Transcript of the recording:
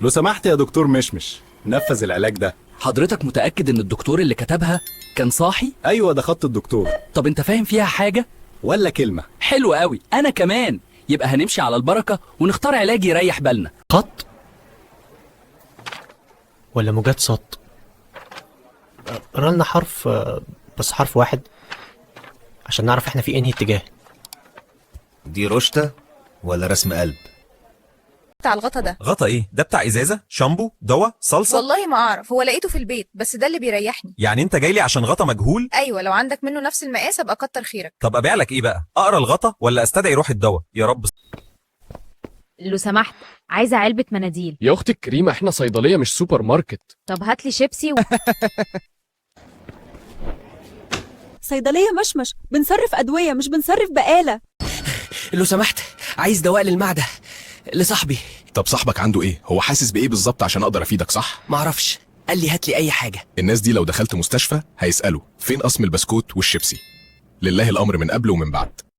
لو سمحت يا دكتور مشمش، نفذ العلاج ده. حضرتك متأكد ان الدكتور اللي كتبها كان صاحي؟ ايوه ده خط الدكتور. طب انت فاهم فيها حاجة؟ ولا كلمة. حلو قوي، انا كمان. يبقى هنمشي على البركة ونختار علاج يريح بالنا. خط ولا موجات صوت؟ قرا لنا حرف، بس حرف واحد عشان نعرف احنا في انهي اتجاه. دي روشتة ولا رسم قلب؟ بتاع الغطا ده. غطا ايه ده؟ بتاع ازازه، شامبو، دواء، صلصه؟ والله ما اعرف، هو لقيته في البيت بس ده اللي بيريحني. يعني انت جاي لي عشان غطا مجهول؟ ايوه لو عندك منه نفس المقاس ابقى كتر خيرك. طب ابيع لك ايه بقى؟ اقرا الغطا ولا استدعي روح الدواء؟ يا رب. لو سمحت، عايزة علبة مناديل. يا اختي الكريمه، احنا صيدليه مش سوبر ماركت. طب هاتلي شيبسي صيدلية مشمش، بنصرف أدوية مش بنصرف بقالة. لو سمحت، عايز دواء للمعدة لصاحبي. طب صاحبك عنده ايه؟ هو حاسس بايه بالظبط عشان اقدر افيدك؟ صح؟ معرفش، قال لي هاتلي اي حاجة. الناس دي لو دخلت مستشفى هيسألوا فين قسم البسكوت والشيبسي. لله الامر من قبل ومن بعد.